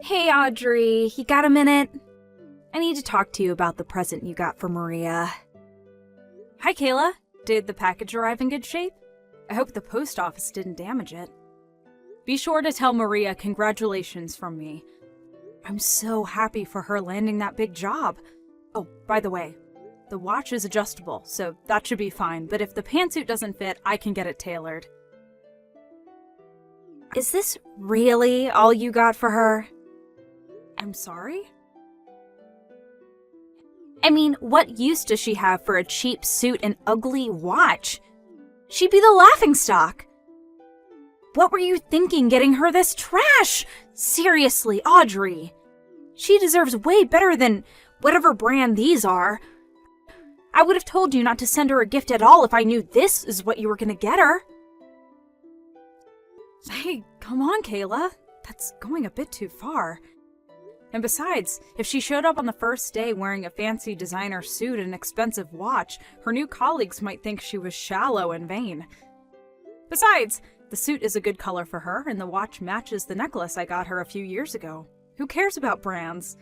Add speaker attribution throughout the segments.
Speaker 1: Hey Audrey, you got a minute? I need to talk to you about the present you got for Maria. Hi Kayla, did the package arrive in good shape? I hope the post office didn't damage it. Be sure to tell Maria congratulations from me. I'm so happy for her landing that big job. Oh, by the way, the watch is adjustable, so that should be fine, but if the pantsuit doesn't fit, I can get it tailored. Is this really all you got for her? I'm sorry? I mean, what use does she have for a cheap suit and ugly watch? She'd be the laughingstock. What were you thinking getting her this trash? Seriously, Audrey. She deserves way better than whatever brand these are. I would have told you not to send her a gift at all if I knew this is what you were gonna get her. Hey, come on, Kayla. That's going a bit too far. And besides, if she showed up on the first day wearing a fancy designer suit and an expensive watch, her new colleagues might think she was shallow and vain. Besides, the suit is a good color for her, and the watch matches the necklace I got her a few years ago. Who cares about brands?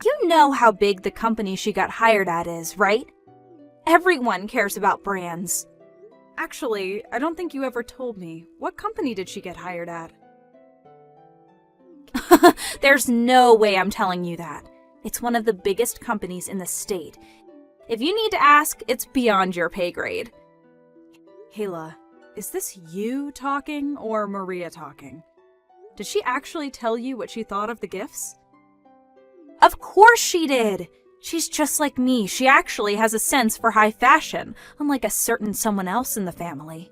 Speaker 1: You know how big the company she got hired at is, right? Everyone cares about brands. Actually, I don't think you ever told me. What company did she get hired at? There's no way I'm telling you that. It's one of the biggest companies in the state. If you need to ask, it's beyond your pay grade. Kayla, is this you talking or Maria talking? Did she actually tell you what she thought of the gifts? Of course she did! She's just like me. She actually has a sense for high fashion, unlike a certain someone else in the family.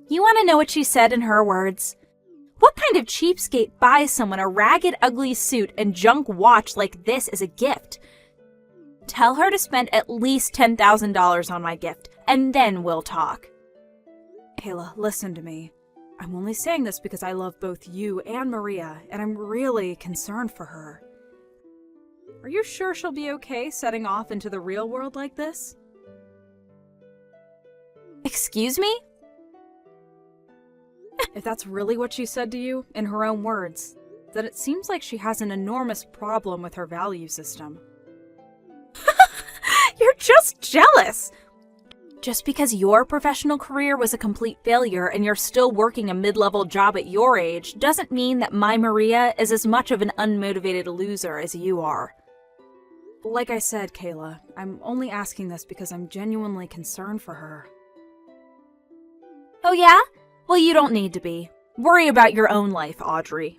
Speaker 1: You want to know what she said in her words? What kind of cheapskate buys someone a ragged, ugly suit and junk watch like this as a gift? Tell her to spend at least $10,000 on my gift, and then we'll talk. Kayla, listen to me. I'm only saying this because I love both you and Maria, and I'm really concerned for her. Are you sure she'll be okay setting off into the real world like this? Excuse me? If that's really what she said to you, in her own words, then it seems like she has an enormous problem with her value system. You're just jealous! Just because your professional career was a complete failure and you're still working a mid-level job at your age doesn't mean that my Maria is as much of an unmotivated loser as you are. Like I said, Kayla, I'm only asking this because I'm genuinely concerned for her. Oh yeah? Well, you don't need to be. Worry about your own life, Audrey.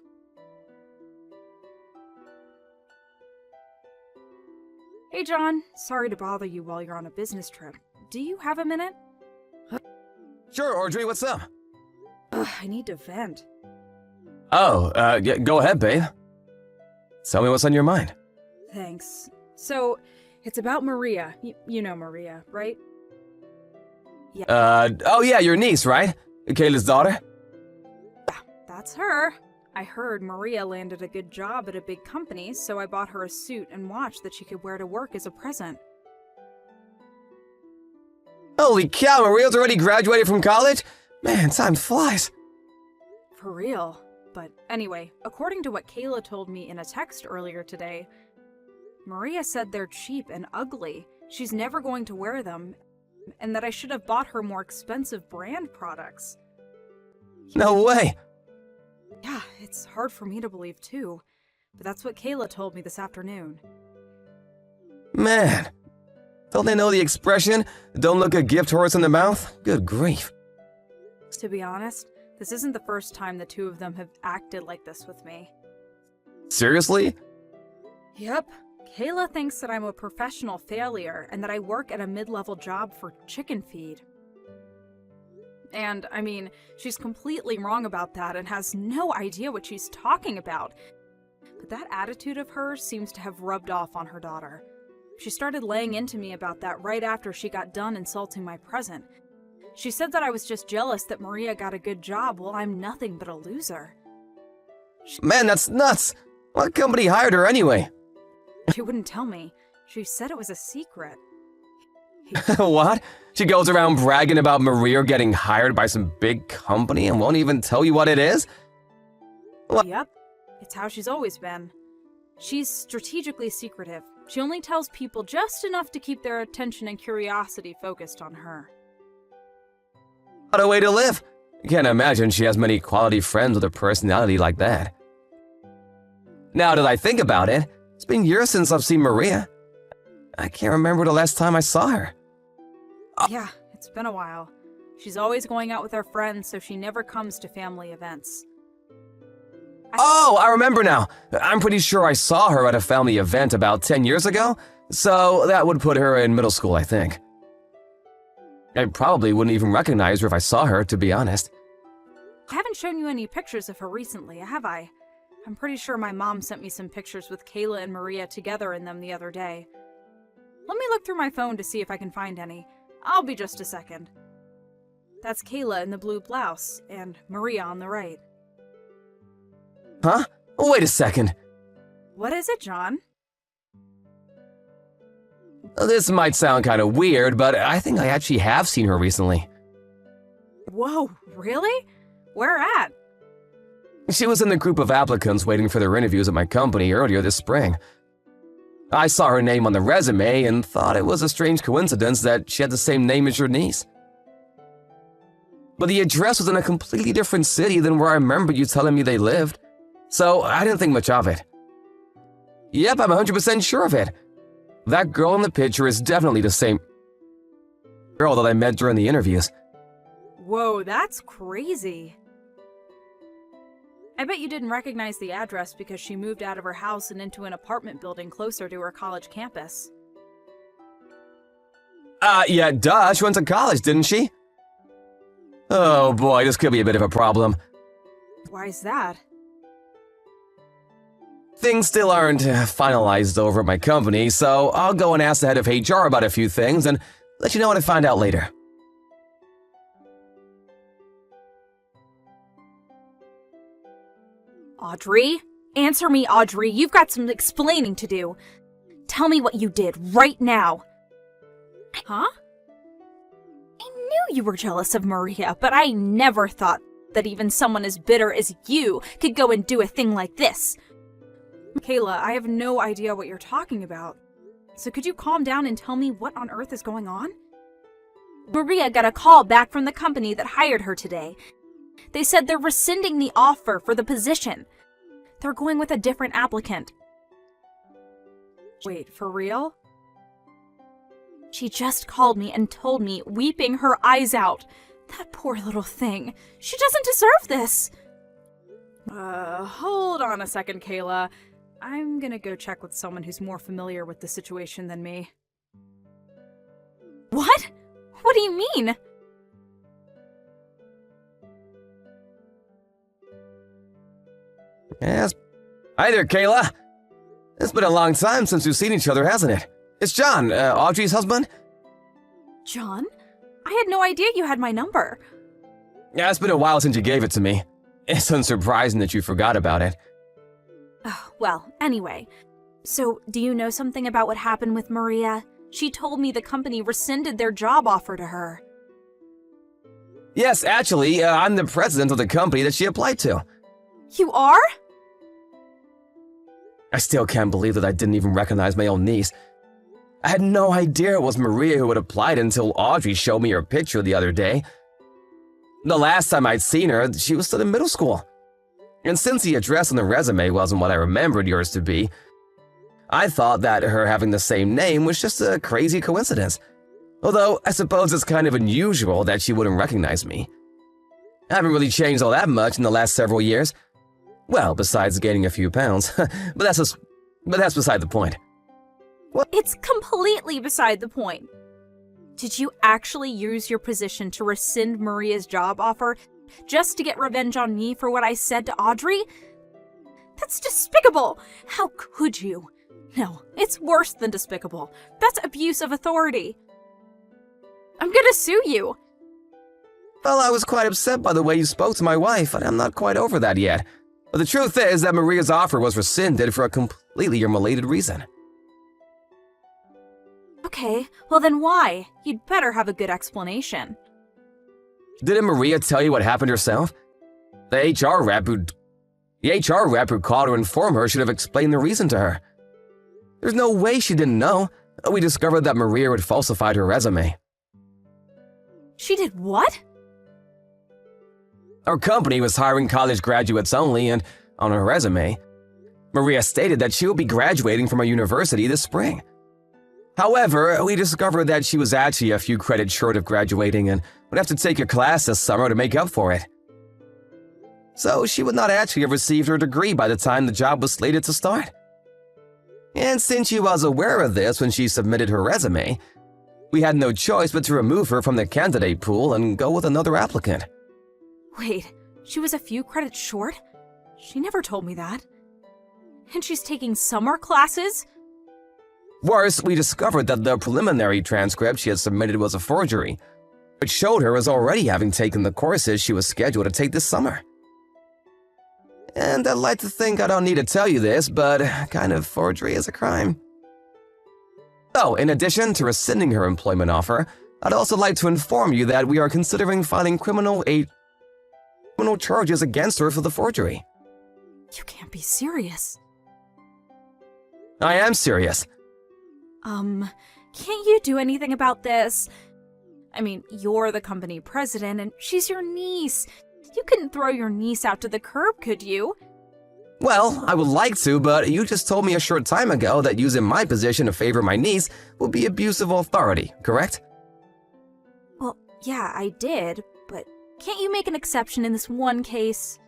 Speaker 1: Hey John, sorry to bother you while you're on a business trip. Do you have a minute?
Speaker 2: Sure, Audrey, what's up?
Speaker 1: I need to vent.
Speaker 2: Oh, yeah, go ahead, babe. Tell me what's on your mind.
Speaker 1: Thanks. So, it's about Maria. You know Maria, right? Yeah.
Speaker 2: Oh yeah, your niece, right? Kayla's daughter?
Speaker 1: That's her. I heard Maria landed a good job at a big company, so I bought her a suit and watch that she could wear to work as a present.
Speaker 2: Holy cow, Maria's already graduated from college? Man, time flies.
Speaker 1: For real. But anyway, according to what Kayla told me in a text earlier today, Maria said they're cheap and ugly. She's never going to wear them, and that I should have bought her more expensive brand products.
Speaker 2: No way.
Speaker 1: Yeah, it's hard for me to believe too, but that's what Kayla told me this afternoon.
Speaker 2: Man. Don't they know the expression, don't look a gift horse in the mouth? Good grief.
Speaker 1: To be honest, this isn't the first time the two of them have acted like this with me.
Speaker 2: Seriously?
Speaker 1: Yep. Kayla thinks that I'm a professional failure and that I work at a mid-level job for chicken feed. And, I mean, she's completely wrong about that and has no idea what she's talking about. But that attitude of hers seems to have rubbed off on her daughter. She started laying into me about that right after she got done insulting my present. She said that I was just jealous that Maria got a good job while I'm nothing but a loser.
Speaker 2: Man, that's nuts. What company hired her anyway?
Speaker 1: She wouldn't tell me. She said it was a secret.
Speaker 2: What? She goes around bragging about Maria getting hired by some big company and won't even tell you what it is?
Speaker 1: Yep, it's how she's always been. She's strategically secretive. She only tells people just enough to keep their attention and curiosity focused on her.
Speaker 2: What a way to live. Can't imagine she has many quality friends with a personality like that. Now that I think about it, it's been years since I've seen Maria. I can't remember the last time I saw her.
Speaker 1: Yeah, it's been a while. She's always going out with her friends, so she never comes to family events.
Speaker 2: Oh, I remember now. I'm pretty sure I saw her at a family event about 10 years ago, so that would put her in middle school, I think. I probably wouldn't even recognize her if I saw her, to be honest.
Speaker 1: I haven't shown you any pictures of her recently, have I? I'm pretty sure my mom sent me some pictures with Kayla and Maria together in them the other day. Let me look through my phone to see if I can find any. I'll be just a second. That's Kayla in the blue blouse, and Maria on the right.
Speaker 2: Huh? Wait a second.
Speaker 1: What is it, John?
Speaker 2: This might sound kind of weird, but I think I actually have seen her recently.
Speaker 1: Whoa, really? Where at?
Speaker 2: She was in the group of applicants waiting for their interviews at my company earlier this spring. I saw her name on the resume and thought it was a strange coincidence that she had the same name as your niece. But the address was in a completely different city than where I remember you telling me they lived, so I didn't think much of it. Yep, I'm 100% sure of it. That girl in the picture is definitely the same girl that I met during the interviews.
Speaker 1: Whoa, that's crazy. I bet you didn't recognize the address because she moved out of her house and into an apartment building closer to her college campus.
Speaker 2: Yeah, duh, she went to college, didn't she? Oh boy, this could be a bit of a problem.
Speaker 1: Why's that?
Speaker 2: Things still aren't finalized over at my company, so I'll go and ask the head of HR about a few things and let you know what I find out later.
Speaker 1: Audrey? Answer me, Audrey. You've got some explaining to do. Tell me what you did right now. Huh? I knew you were jealous of Maria, but I never thought that even someone as bitter as you could go and do a thing like this. Kayla, I have no idea what you're talking about. So could you calm down and tell me what on earth is going on? Maria got a call back from the company that hired her today. They said they're rescinding the offer for the position. They're going with a different applicant. Wait, for real? She just called me and told me, weeping her eyes out. That poor little thing. She doesn't deserve this. Hold on a second, Kayla. I'm gonna go check with someone who's more familiar with the situation than me. What? What do you mean?
Speaker 2: Yes. Hi there, Kayla. It's been a long time since we've seen each other, hasn't it? It's John, Audrey's husband.
Speaker 1: John? I had no idea you had my number.
Speaker 2: Yeah, it's been a while since you gave it to me. It's unsurprising that you forgot about it.
Speaker 1: Oh, well, anyway. So, do you know something about what happened with Maria? She told me the company rescinded their job offer to her.
Speaker 2: Yes, actually, I'm the president of the company that she applied to.
Speaker 1: You are?
Speaker 2: I still can't believe that I didn't even recognize my own niece. I had no idea it was Maria who had applied until Audrey showed me her picture the other day. The last time I'd seen her, she was still in middle school. And since the address on the resume wasn't what I remembered yours to be, I thought that her having the same name was just a crazy coincidence. Although, I suppose it's kind of unusual that she wouldn't recognize me. I haven't really changed all that much in the last several years. Well, besides gaining a few pounds. but that's beside the point.
Speaker 1: What? It's completely beside the point. Did you actually use your position to rescind Maria's job offer just to get revenge on me for what I said to Audrey? That's despicable! How could you? No, it's worse than despicable. That's abuse of authority. I'm gonna sue you.
Speaker 2: Well, I was quite upset by the way you spoke to my wife, and I'm not quite over that yet. But the truth is that Maria's offer was rescinded for a completely unrelated reason.
Speaker 1: Okay, well then why? You'd better have a good explanation.
Speaker 2: Didn't Maria tell you what happened herself? The HR rep who called her and informed her should have explained the reason to her. There's no way she didn't know. We discovered that Maria had falsified her resume.
Speaker 1: She did what?
Speaker 2: Our company was hiring college graduates only, and on her resume, Maria stated that she would be graduating from a university this spring. However, we discovered that she was actually a few credits short of graduating and would have to take a class this summer to make up for it. So she would not actually have received her degree by the time the job was slated to start. And since she was aware of this when she submitted her resume, we had no choice but to remove her from the candidate pool and go with another applicant.
Speaker 1: Wait, she was a few credits short? She never told me that. And she's taking summer classes?
Speaker 2: Worse, we discovered that the preliminary transcript she had submitted was a forgery, which showed her as already having taken the courses she was scheduled to take this summer. And I'd like to think I don't need to tell you this, but kind of forgery is a crime. So, in addition to rescinding her employment offer, I'd also like to inform you that we are considering filing criminal charges against her for the forgery.
Speaker 1: You can't be serious.
Speaker 2: I am serious.
Speaker 1: Can't you do anything about this? I mean, you're the company president and she's your niece. You couldn't throw your niece out to the curb, could you?
Speaker 2: Well, I would like to, but you just told me a short time ago that using my position to favor my niece would be abuse of authority, correct?
Speaker 1: Well, yeah, I did, but can't you make an exception in this one case?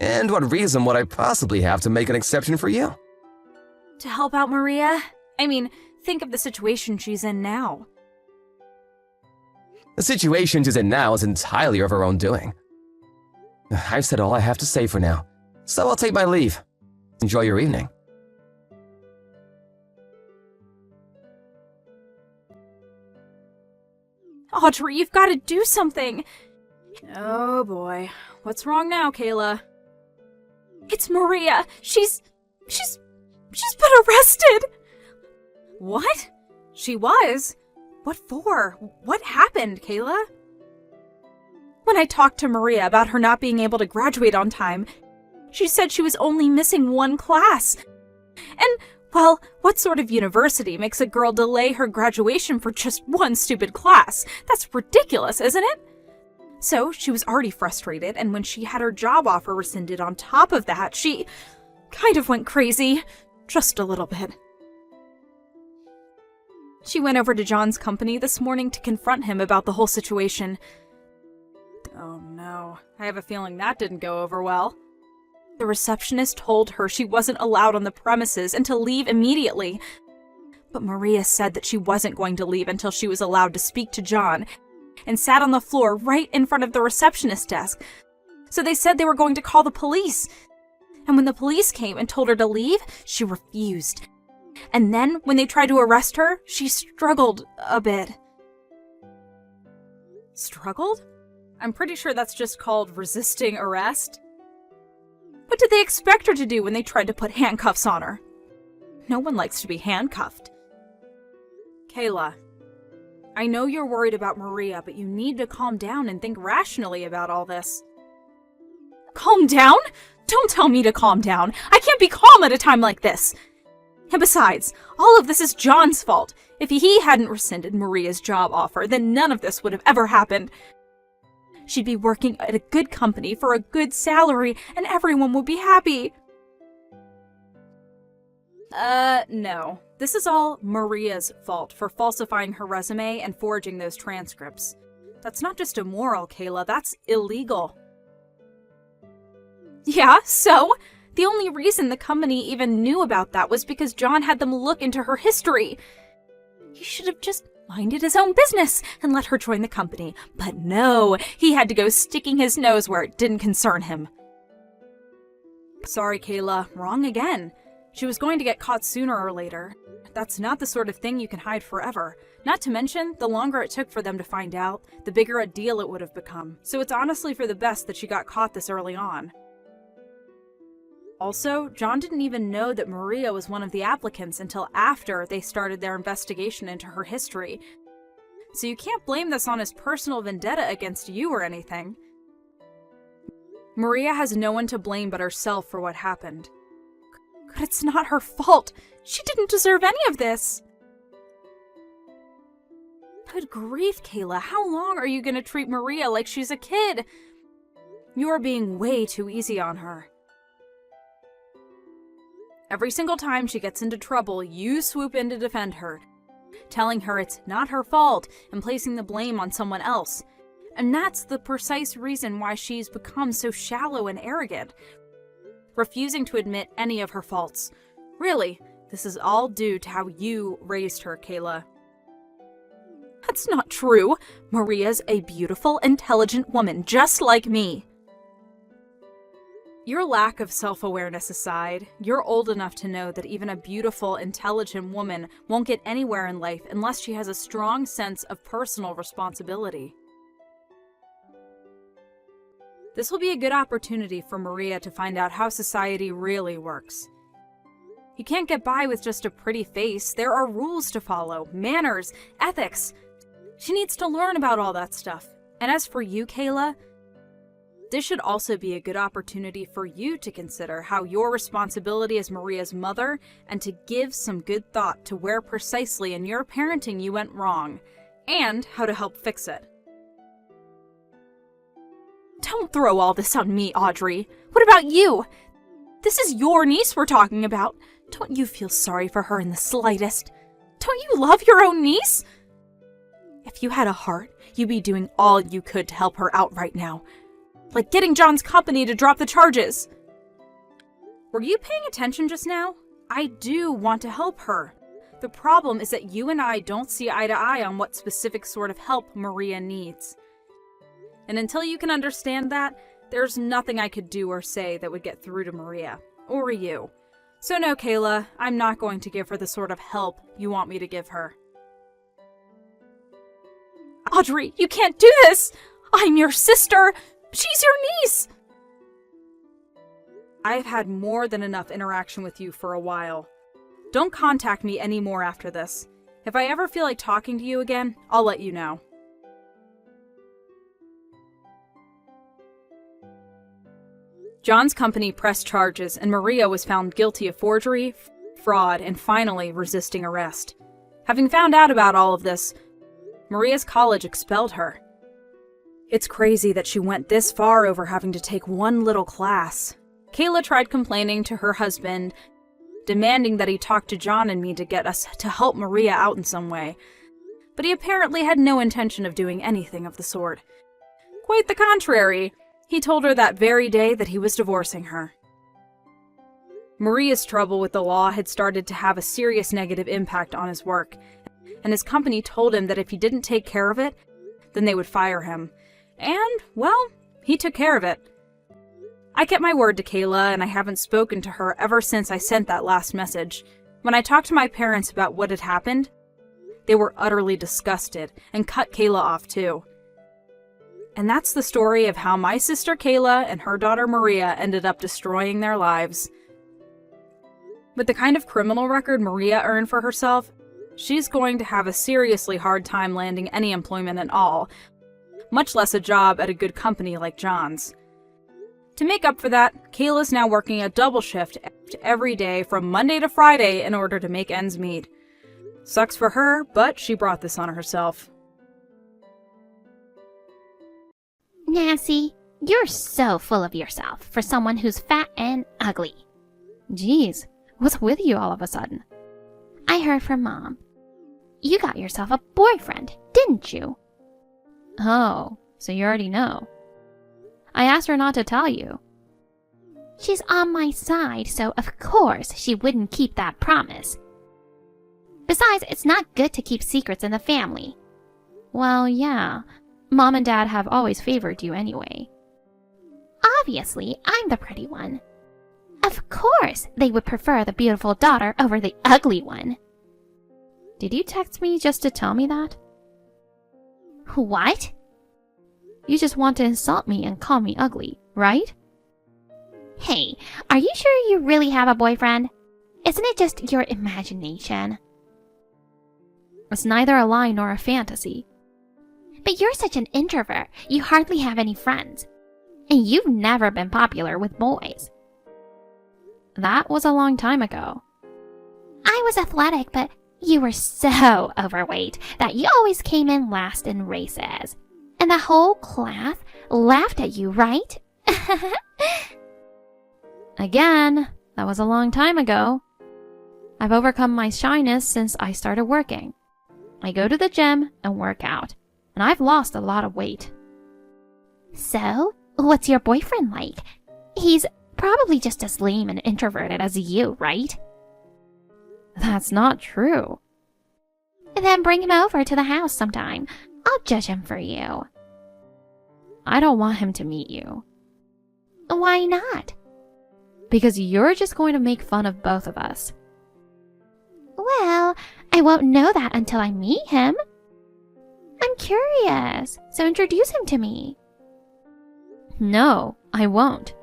Speaker 2: And what reason would I possibly have to make an exception for you?
Speaker 1: To help out Maria? I mean, think of the situation she's in now.
Speaker 2: The situation she's in now is entirely of her own doing. I've said all I have to say for now, so I'll take my leave. Enjoy your evening.
Speaker 1: Audrey, you've got to do something. Oh boy. What's wrong now, Kayla? It's Maria. She's been arrested. What? She was? What for? What happened, Kayla? When I talked to Maria about her not being able to graduate on time, she said she was only missing one class. And, well, what sort of university makes a girl delay her graduation for just one stupid class? That's ridiculous, isn't it? So she was already frustrated, and when she had her job offer rescinded on top of that, she kind of went crazy. Just a little bit. She went over to John's company this morning to confront him about the whole situation. Oh no, I have a feeling that didn't go over well. The receptionist told her she wasn't allowed on the premises and to leave immediately. But Maria said that she wasn't going to leave until she was allowed to speak to John, and sat on the floor right in front of the receptionist desk. So they said they were going to call the police. And when the police came and told her to leave, she refused. And then, when they tried to arrest her, she struggled a bit. Struggled? I'm pretty sure that's just called resisting arrest. What did they expect her to do when they tried to put handcuffs on her? No one likes to be handcuffed. Kayla, I know you're worried about Maria, but you need to calm down and think rationally about all this. Calm down? Don't tell me to calm down. I can't be calm at a time like this. And besides, all of this is John's fault. If he hadn't rescinded Maria's job offer, then none of this would have ever happened. She'd be working at a good company for a good salary, and everyone would be happy. No. This is all Maria's fault for falsifying her resume and forging those transcripts. That's not just immoral, Kayla, that's illegal. Yeah, so? The only reason the company even knew about that was because John had them look into her history. He should have just minded his own business and let her join the company. But no, he had to go sticking his nose where it didn't concern him. Sorry, Kayla, wrong again. She was going to get caught sooner or later. That's not the sort of thing you can hide forever. Not to mention, the longer it took for them to find out, the bigger a deal it would have become. So it's honestly for the best that she got caught this early on. Also, John didn't even know that Maria was one of the applicants until after they started their investigation into her history. So you can't blame this on his personal vendetta against you or anything. Maria has no one to blame but herself for what happened. But it's not her fault. She didn't deserve any of this. Good grief, Kayla. How long are you going to treat Maria like she's a kid? You're being way too easy on her. Every single time she gets into trouble, you swoop in to defend her, telling her it's not her fault and placing the blame on someone else. And that's the precise reason why she's become so shallow and arrogant, refusing to admit any of her faults. Really, this is all due to how you raised her, Kayla. That's not true. Maria's a beautiful, intelligent woman, just like me. Your lack of self-awareness aside, you're old enough to know that even a beautiful, intelligent woman won't get anywhere in life unless she has a strong sense of personal responsibility. This will be a good opportunity for Maria to find out how society really works. You can't get by with just a pretty face. There are rules to follow, manners, ethics. She needs to learn about all that stuff. And as for you, Kayla, this should also be a good opportunity for you to consider how your responsibility as Maria's mother and to give some good thought to where precisely in your parenting you went wrong and how to help fix it. Don't throw all this on me, Audrey. What about you? This is your niece we're talking about. Don't you feel sorry for her in the slightest? Don't you love your own niece? If you had a heart, you'd be doing all you could to help her out right now. Like getting John's company to drop the charges. Were you paying attention just now? I do want to help her. The problem is that you and I don't see eye to eye on what specific sort of help Maria needs. And until you can understand that, there's nothing I could do or say that would get through to Maria, or you. So no, Kayla, I'm not going to give her the sort of help you want me to give her. Audrey, you can't do this! I'm your sister! She's your niece! I've had more than enough interaction with you for a while. Don't contact me anymore after this. If I ever feel like talking to you again, I'll let you know. John's company pressed charges, and Maria was found guilty of forgery, fraud, and finally resisting arrest. Having found out about all of this, Maria's college expelled her. It's crazy that she went this far over having to take one little class. Kayla tried complaining to her husband, demanding that he talk to John and me to get us to help Maria out in some way. But he apparently had no intention of doing anything of the sort. Quite the contrary. He told her that very day that he was divorcing her. Maria's trouble with the law had started to have a serious negative impact on his work, and his company told him that if he didn't take care of it, then they would fire him. And, well, he took care of it. I kept my word to Kayla, and I haven't spoken to her ever since I sent that last message. When I talked to my parents about what had happened, they were utterly disgusted and cut Kayla off too. And that's the story of how my sister Kayla and her daughter Maria ended up destroying their lives. With the kind of criminal record Maria earned for herself, she's going to have a seriously hard time landing any employment at all, much less a job at a good company like John's. To make up for that, Kayla's now working a double shift every day from Monday to Friday in order to make ends meet. Sucks for her, but she brought this on herself.
Speaker 3: Nancy, you're so full of yourself for someone who's fat and ugly.
Speaker 4: Geez, what's with you all of a sudden?
Speaker 3: I heard from Mom. You got yourself a boyfriend, didn't you?
Speaker 4: Oh, so you already know. I asked her not to tell you.
Speaker 3: She's on my side, so of course she wouldn't keep that promise. Besides, it's not good to keep secrets in the family.
Speaker 4: Well, yeah. Mom and Dad have always favored you anyway.
Speaker 3: Obviously, I'm the pretty one. Of course, they would prefer the beautiful daughter over the ugly one.
Speaker 4: Did you text me just to tell me that?
Speaker 3: What?
Speaker 4: You just want to insult me and call me ugly, right?
Speaker 3: Hey, are you sure you really have a boyfriend? Isn't it just your imagination?
Speaker 4: It's neither a lie nor a fantasy.
Speaker 3: But you're such an introvert, you hardly have any friends. And you've never been popular with boys.
Speaker 4: That was a long time ago.
Speaker 3: I was athletic, but you were so overweight that you always came in last in races. And the whole class laughed at you, right?
Speaker 4: Again, that was a long time ago. I've overcome my shyness since I started working. I go to the gym and work out, and I've lost a lot of weight.
Speaker 3: So, what's your boyfriend like? He's probably just as lame and introverted as you, right?
Speaker 4: That's not true.
Speaker 3: Then bring him over to the house sometime. I'll judge him for you.
Speaker 4: I don't want him to meet you.
Speaker 3: Why not?
Speaker 4: Because you're just going to make fun of both of us.
Speaker 3: Well, I won't know that until I meet him. I'm curious, so introduce him to me.
Speaker 4: No, I won't.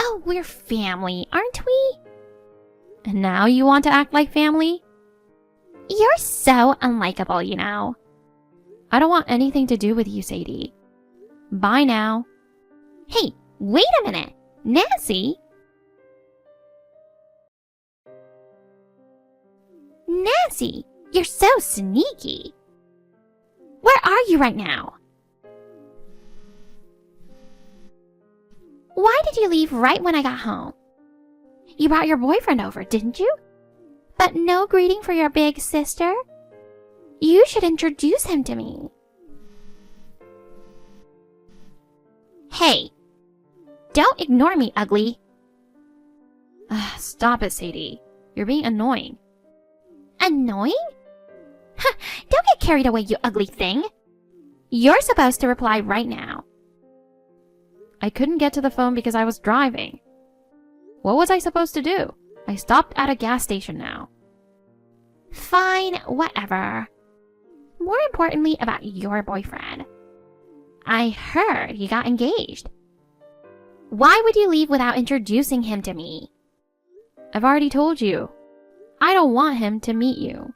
Speaker 3: Oh, we're family, aren't we?
Speaker 4: And now you want to act like family?
Speaker 3: You're so unlikable, you know.
Speaker 4: I don't want anything to do with you, Sadie. Bye now.
Speaker 3: Hey, wait a minute. Nancy? Nancy, you're so sneaky. Where are you right now? Why did you leave right when I got home? You brought your boyfriend over, didn't you? But no greeting for your big sister? You should introduce him to me. Hey, don't ignore me, ugly.
Speaker 4: Stop it, Sadie. You're being annoying.
Speaker 3: Annoying? Don't get carried away, you ugly thing. You're supposed to reply right now.
Speaker 4: I couldn't get to the phone because I was driving. What was I supposed to do? I stopped at a gas station now.
Speaker 3: Fine, whatever. More importantly about your boyfriend. I heard he got engaged. Why would you leave without introducing him to me?
Speaker 4: I've already told you. I don't want him to meet you.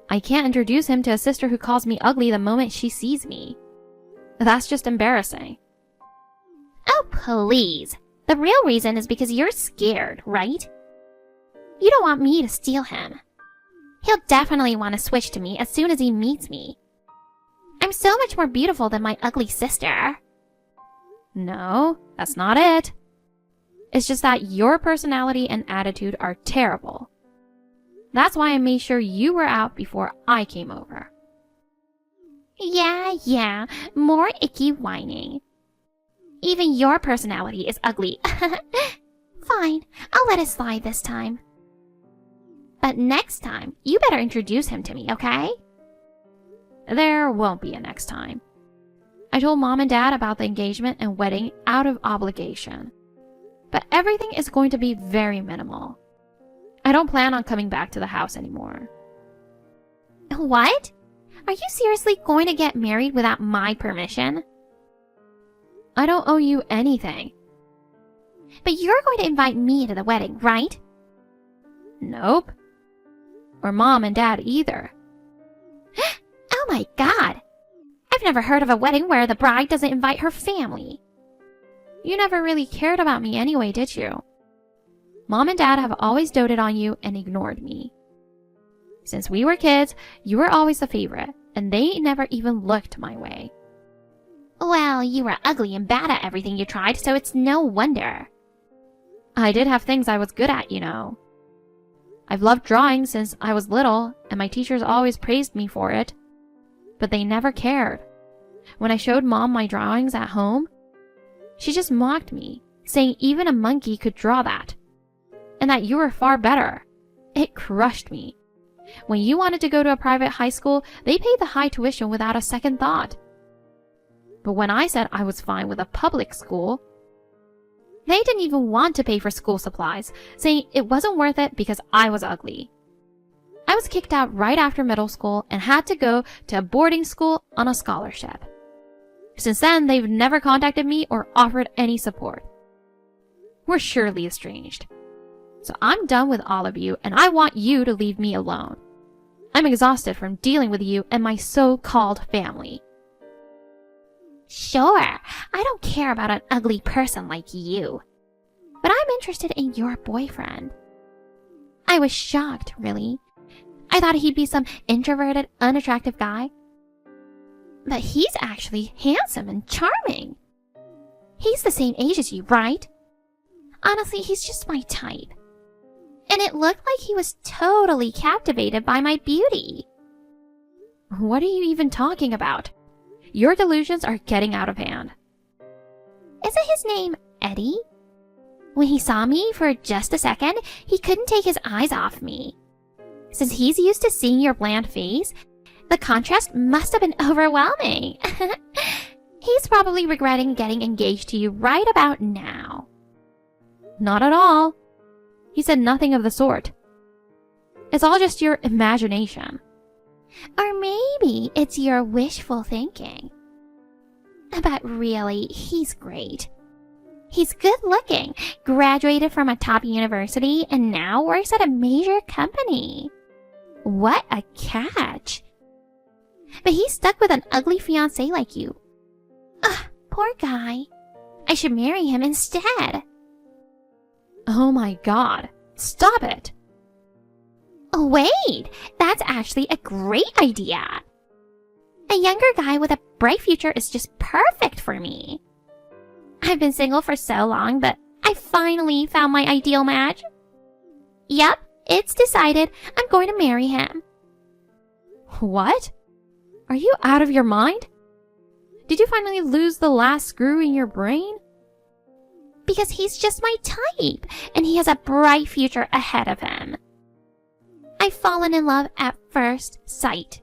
Speaker 4: I can't introduce him to a sister who calls me ugly the moment she sees me. That's just embarrassing.
Speaker 3: Oh, please. The real reason is because you're scared, right? You don't want me to steal him. He'll definitely want to switch to me as soon as he meets me. I'm so much more beautiful than my ugly sister.
Speaker 4: No, that's not it. It's just that your personality and attitude are terrible. That's why I made sure you were out before I came over.
Speaker 3: Yeah, more icky whining. Even your personality is ugly. Fine, I'll let it slide this time. But next time, you better introduce him to me, okay?
Speaker 4: There won't be a next time. I told Mom and Dad about the engagement and wedding out of obligation. But everything is going to be very minimal. I don't plan on coming back to the house anymore.
Speaker 3: What? Are you seriously going to get married without my permission?
Speaker 4: I don't owe you anything.
Speaker 3: But you're going to invite me to the wedding, right?
Speaker 4: Nope. Or Mom and Dad either.
Speaker 3: Oh my god! I've never heard of a wedding where the bride doesn't invite her family.
Speaker 4: You never really cared about me anyway, did you? Mom and Dad have always doted on you and ignored me. Since we were kids, you were always the favorite, and they never even looked my way.
Speaker 3: Well, you were ugly and bad at everything you tried, so it's no wonder.
Speaker 4: I did have things I was good at, you know. I've loved drawing since I was little, and my teachers always praised me for it. But they never cared. When I showed Mom my drawings at home, she just mocked me, saying even a monkey could draw that. And that you were far better. It crushed me. When you wanted to go to a private high school, they paid the high tuition without a second thought. But when I said I was fine with a public school, they didn't even want to pay for school supplies, saying it wasn't worth it because I was ugly. I was kicked out right after middle school and had to go to a boarding school on a scholarship. Since then, they've never contacted me or offered any support. We're surely estranged. So I'm done with all of you, and I want you to leave me alone. I'm exhausted from dealing with you and my so-called family.
Speaker 3: Sure, I don't care about an ugly person like you. But I'm interested in your boyfriend. I was shocked, really. I thought he'd be some introverted, unattractive guy. But he's actually handsome and charming. He's the same age as you, right? Honestly, he's just my type. And it looked like he was totally captivated by my beauty.
Speaker 4: What are you even talking about? Your delusions are getting out of hand.
Speaker 3: Isn't his name Eddie? When he saw me for just a second, he couldn't take his eyes off me. Since he's used to seeing your bland face, the contrast must have been overwhelming. He's probably regretting getting engaged to you right about now.
Speaker 4: Not at all. He said nothing of the sort. It's all just your imagination.
Speaker 3: Or maybe it's your wishful thinking. But really, he's great. He's good looking, graduated from a top university, and now works at a major company. What a catch. But he's stuck with an ugly fiancé like you. Ugh, poor guy. I should marry him instead.
Speaker 4: Oh my god. Stop it.
Speaker 3: Oh, wait, that's actually a great idea. A younger guy with a bright future is just perfect for me. I've been single for so long, but I finally found my ideal match. Yep, it's decided. I'm going to marry him.
Speaker 4: What? Are you out of your mind? Did you finally lose the last screw in your brain?
Speaker 3: Because he's just my type, and he has a bright future ahead of him. I've fallen in love at first sight.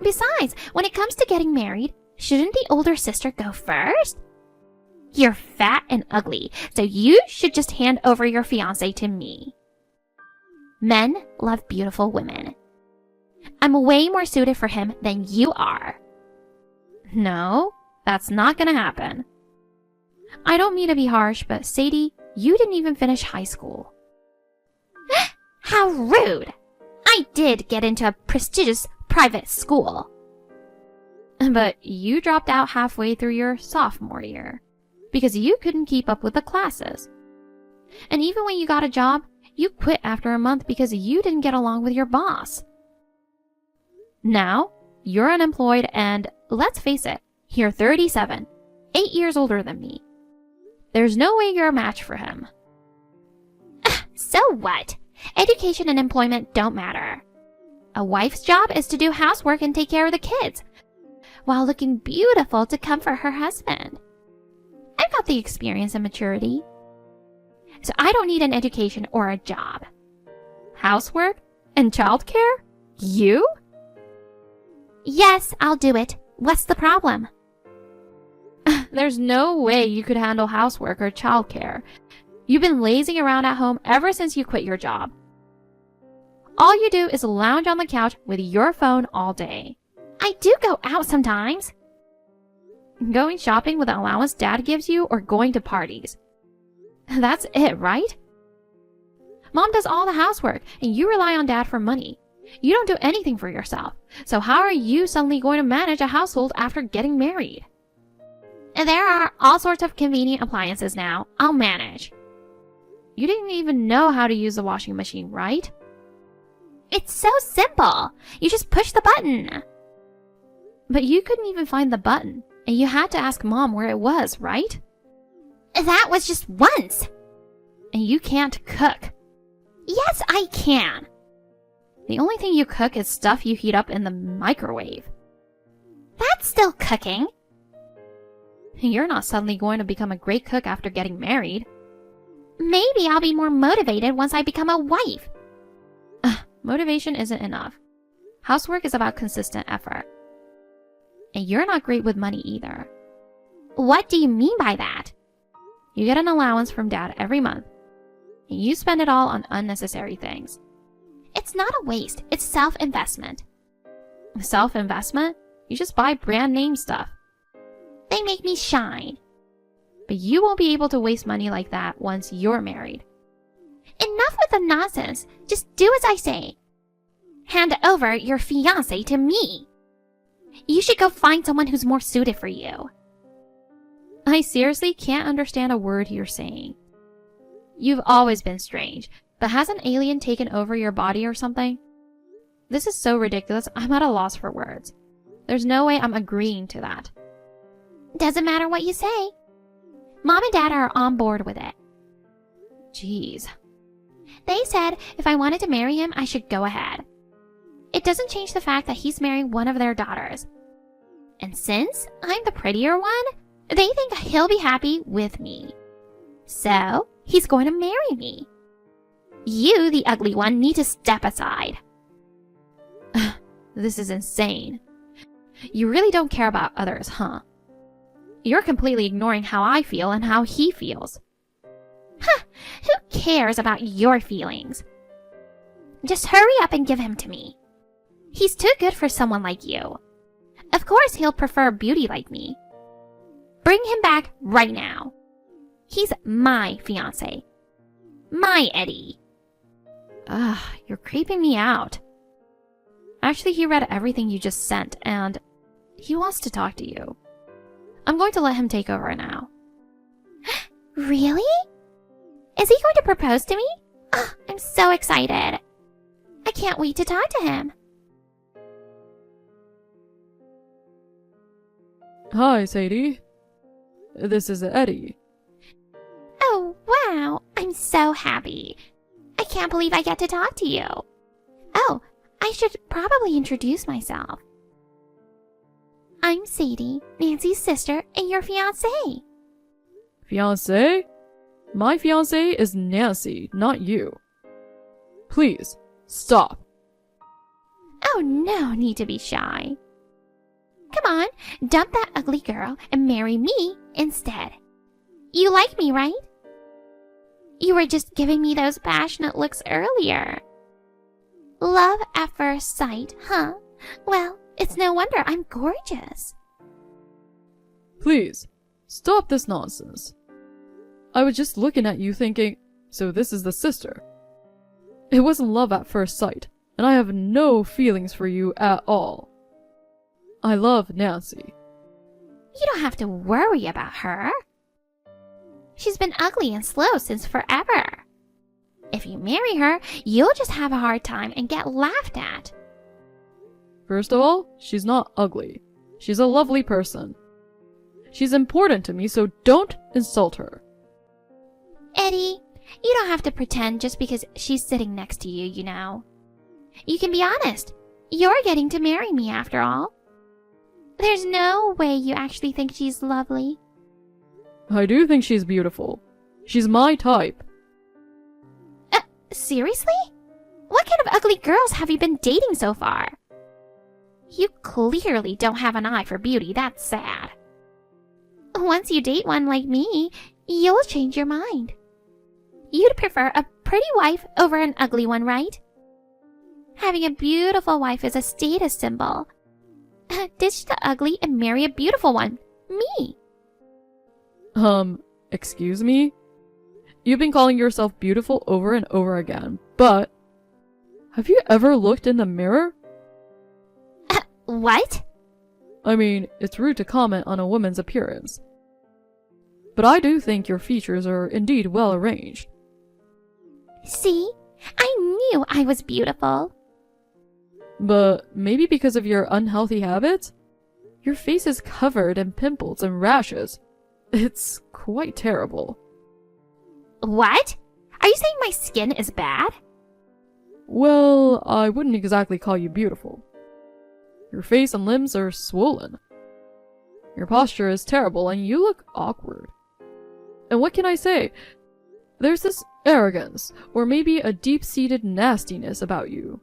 Speaker 3: Besides, when it comes to getting married, shouldn't the older sister go first? You're fat and ugly, so you should just hand over your fiancé to me. Men love beautiful women. I'm way more suited for him than you are.
Speaker 4: No, that's not gonna happen. I don't mean to be harsh, but Sadie, you didn't even finish high school.
Speaker 3: How rude! I did get into a prestigious private school.
Speaker 4: But you dropped out halfway through your sophomore year because you couldn't keep up with the classes. And even when you got a job, you quit after a month because you didn't get along with your boss. Now, you're unemployed and, let's face it, you're 37, 8 years older than me. There's no way you're a match for him.
Speaker 3: So what? Education and employment don't matter. A wife's job is to do housework and take care of the kids, while looking beautiful to comfort her husband. I've got the experience and maturity, so I don't need an education or a job.
Speaker 4: Housework and childcare? You?
Speaker 3: Yes, I'll do it. What's the problem?
Speaker 4: There's no way you could handle housework or childcare. You've been lazing around at home ever since you quit your job. All you do is lounge on the couch with your phone all day.
Speaker 3: I do go out sometimes.
Speaker 4: Going shopping with the allowance dad gives you or going to parties. That's it, right? Mom does all the housework and you rely on dad for money. You don't do anything for yourself. So how are you suddenly going to manage a household after getting married?
Speaker 3: There are all sorts of convenient appliances now. I'll manage.
Speaker 4: You didn't even know how to use the washing machine, right?
Speaker 3: It's so simple. You just push the button.
Speaker 4: But you couldn't even find the button, and you had to ask Mom where it was, right?
Speaker 3: That was just once.
Speaker 4: And you can't cook.
Speaker 3: Yes, I can.
Speaker 4: The only thing you cook is stuff you heat up in the microwave.
Speaker 3: That's still cooking.
Speaker 4: You're not suddenly going to become a great cook after getting married.
Speaker 3: Maybe I'll be more motivated once I become a wife.
Speaker 4: Motivation isn't enough. Housework is about consistent effort. And you're not great with money either.
Speaker 3: What do you mean by that?
Speaker 4: You get an allowance from dad every month, and you spend it all on unnecessary things.
Speaker 3: It's not a waste, it's self-investment.
Speaker 4: Self-investment? You just buy brand name stuff.
Speaker 3: They make me shine.
Speaker 4: But you won't be able to waste money like that once you're married.
Speaker 3: Enough with the nonsense. Just do as I say. Hand over your fiancé to me. You should go find someone who's more suited for you.
Speaker 4: I seriously can't understand a word you're saying. You've always been strange, but has an alien taken over your body or something? This is so ridiculous, I'm at a loss for words. There's no way I'm agreeing to that.
Speaker 3: Doesn't matter what you say. Mom and Dad are on board with it.
Speaker 4: Jeez.
Speaker 3: They said if I wanted to marry him, I should go ahead. It doesn't change the fact that he's marrying one of their daughters. And since I'm the prettier one, they think he'll be happy with me. So, he's going to marry me. You, the ugly one, need to step aside.
Speaker 4: This is insane. You really don't care about others, huh? You're completely ignoring how I feel and how he feels.
Speaker 3: Huh, who cares about your feelings? Just hurry up and give him to me. He's too good for someone like you. Of course he'll prefer beauty like me. Bring him back right now. He's my fiancé. My Eddie.
Speaker 4: Ugh, you're creeping me out. Actually, he read everything you just sent, and he wants to talk to you. I'm going to let him take over now.
Speaker 3: Really? Is he going to propose to me? Oh, I'm so excited. I can't wait to talk to him.
Speaker 5: Hi, Sadie. This is Eddie.
Speaker 3: Oh, wow. I'm so happy. I can't believe I get to talk to you. Oh, I should probably introduce myself. I'm Sadie, Nancy's sister, and your fiancé.
Speaker 5: Fiancé? My fiancé is Nancy, not you. Please, stop.
Speaker 3: Oh, no need to be shy. Come on, dump that ugly girl and marry me instead. You like me, right? You were just giving me those passionate looks earlier. Love at first sight, huh? Well, it's no wonder I'm gorgeous.
Speaker 5: Please, stop this nonsense. I was just looking at you thinking, so this is the sister. It wasn't love at first sight, and I have no feelings for you at all. I love Nancy.
Speaker 3: You don't have to worry about her. She's been ugly and slow since forever. If you marry her, you'll just have a hard time and get laughed at.
Speaker 5: First of all, she's not ugly. She's a lovely person. She's important to me, so don't insult her.
Speaker 3: Eddie, you don't have to pretend just because she's sitting next to you, you know. You can be honest. You're getting to marry me after all. There's no way you actually think she's lovely.
Speaker 5: I do think she's beautiful. She's my type.
Speaker 3: Seriously? What kind of ugly girls have you been dating so far? You clearly don't have an eye for beauty, that's sad. Once you date one like me, you'll change your mind. You'd prefer a pretty wife over an ugly one, right? Having a beautiful wife is a status symbol. Ditch the ugly and marry a beautiful one. Me.
Speaker 5: Excuse me? You've been calling yourself beautiful over and over again, but have you ever looked in the mirror?
Speaker 3: What?
Speaker 5: I mean, it's rude to comment on a woman's appearance. But I do think your features are indeed well arranged.
Speaker 3: See? I knew I was beautiful.
Speaker 5: But maybe because of your unhealthy habits? Your face is covered in pimples and rashes. It's quite terrible.
Speaker 3: What? Are you saying my skin is bad?
Speaker 5: Well, I wouldn't exactly call you beautiful. Your face and limbs are swollen. Your posture is terrible and you look awkward. And what can I say? There's this arrogance, or maybe a deep-seated nastiness about you.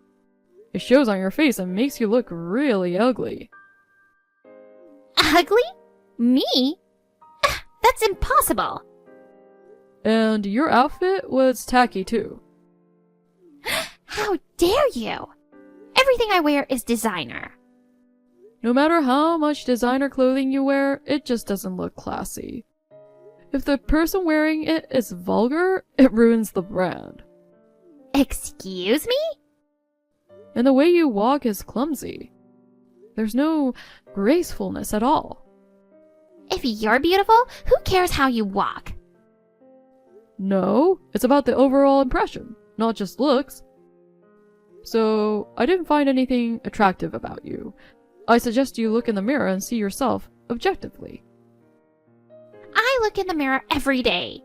Speaker 5: It shows on your face and makes you look really ugly.
Speaker 3: Ugly? Me? That's impossible.
Speaker 5: And your outfit was tacky too.
Speaker 3: How dare you? Everything I wear is designer.
Speaker 5: No matter how much designer clothing you wear, it just doesn't look classy. If the person wearing it is vulgar, it ruins the brand.
Speaker 3: Excuse me?
Speaker 5: And the way you walk is clumsy. There's no gracefulness at all.
Speaker 3: If you're beautiful, who cares how you walk?
Speaker 5: No, it's about the overall impression, not just looks. So, I didn't find anything attractive about you. I suggest you look in the mirror and see yourself objectively.
Speaker 3: I look in the mirror every day.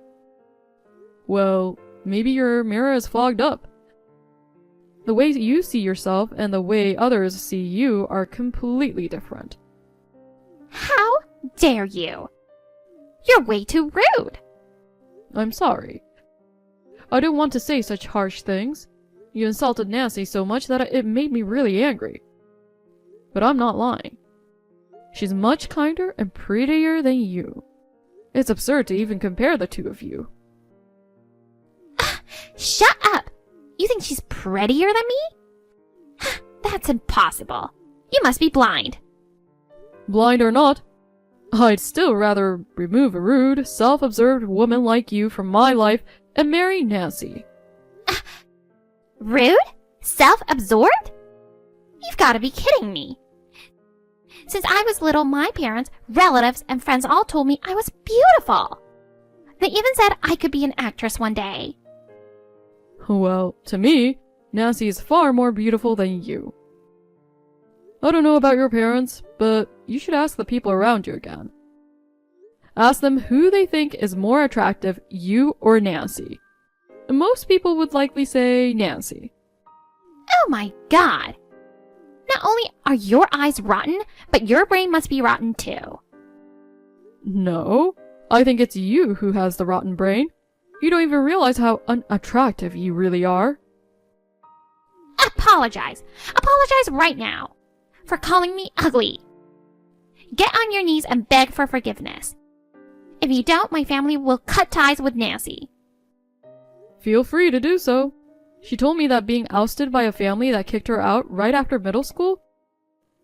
Speaker 5: Well, maybe your mirror is fogged up. The way you see yourself and the way others see you are completely different.
Speaker 3: How dare you? You're way too rude.
Speaker 5: I'm sorry. I didn't want to say such harsh things. You insulted Nancy so much that it made me really angry. But I'm not lying. She's much kinder and prettier than you. It's absurd to even compare the two of you.
Speaker 3: Shut up! You think she's prettier than me? That's impossible. You must be blind.
Speaker 5: Blind or not, I'd still rather remove a rude, self-absorbed woman like you from my life and marry Nancy.
Speaker 3: Rude? Self-absorbed? You've got to be kidding me. Since I was little, my parents, relatives, and friends all told me I was beautiful. They even said I could be an actress one day.
Speaker 5: Well, to me, Nancy is far more beautiful than you. I don't know about your parents, but you should ask the people around you again. Ask them who they think is more attractive, you or Nancy. Most people would likely say Nancy.
Speaker 3: Oh my god! Not only are your eyes rotten, but your brain must be rotten too.
Speaker 5: No, I think it's you who has the rotten brain. You don't even realize how unattractive you really are.
Speaker 3: Apologize. Apologize right now for calling me ugly. Get on your knees and beg for forgiveness. If you don't, my family will cut ties with Nancy.
Speaker 5: Feel free to do so. She told me that being ousted by a family that kicked her out right after middle school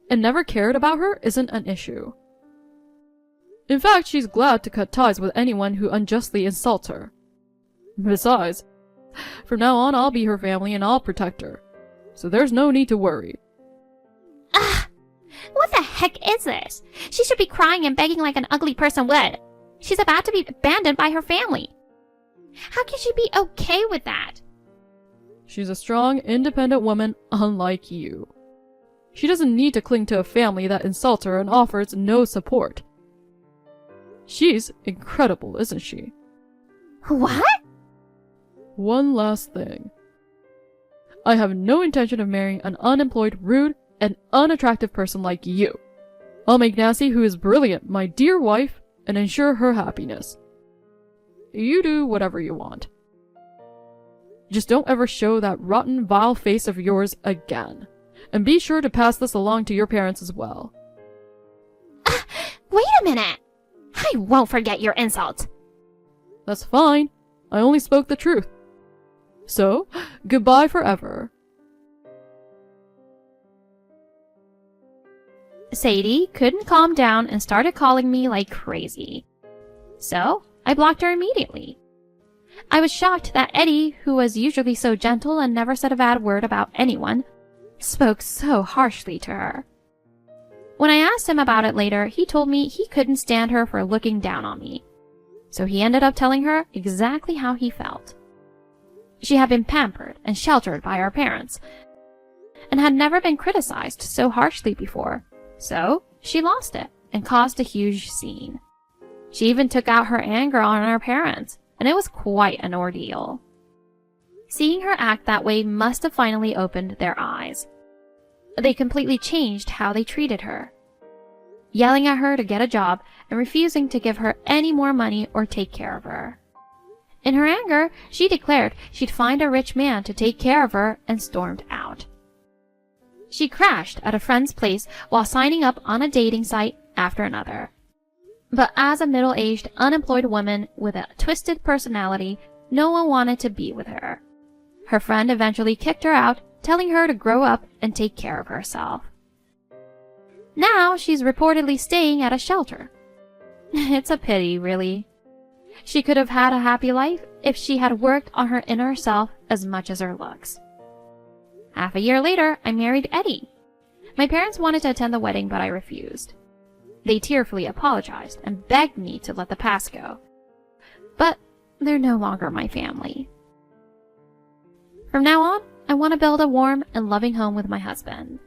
Speaker 5: and never cared about her isn't an issue. In fact, she's glad to cut ties with anyone who unjustly insults her. Besides, from now on I'll be her family and I'll protect her. So there's no need to worry.
Speaker 3: Ugh! What the heck is this? She should be crying and begging like an ugly person would. She's about to be abandoned by her family. How can she be okay with that?
Speaker 5: She's a strong, independent woman unlike you. She doesn't need to cling to a family that insults her and offers no support. She's incredible, isn't she?
Speaker 3: What?
Speaker 5: One last thing. I have no intention of marrying an unemployed, rude, and unattractive person like you. I'll make Nancy, who is brilliant, my dear wife, and ensure her happiness. You do whatever you want. Just don't ever show that rotten, vile face of yours again. And be sure to pass this along to your parents as well.
Speaker 3: Wait a minute! I won't forget your insult.
Speaker 5: That's fine. I only spoke the truth. So, goodbye forever.
Speaker 4: Sadie couldn't calm down and started calling me like crazy. So, I blocked her immediately. I was shocked that Eddie, who was usually so gentle and never said a bad word about anyone, spoke so harshly to her. When I asked him about it later, he told me he couldn't stand her for looking down on me. So he ended up telling her exactly how he felt. She had been pampered and sheltered by her parents, and had never been criticized so harshly before, so she lost it and caused a huge scene. She even took out her anger on her parents, and it was quite an ordeal. Seeing her act that way must have finally opened their eyes. They completely changed how they treated her, yelling at her to get a job and refusing to give her any more money or take care of her. In her anger, she declared she'd find a rich man to take care of her and stormed out. She crashed at a friend's place while signing up on a dating site after another. But as a middle-aged, unemployed woman with a twisted personality, no one wanted to be with her. Her friend eventually kicked her out, telling her to grow up and take care of herself. Now she's reportedly staying at a shelter. It's a pity, really. She could have had a happy life if she had worked on her inner self as much as her looks. Half a year later, I married Eddie. My parents wanted to attend the wedding, but I refused. They tearfully apologized and begged me to let the past go. But they're no longer my family. From now on, I want to build a warm and loving home with my husband.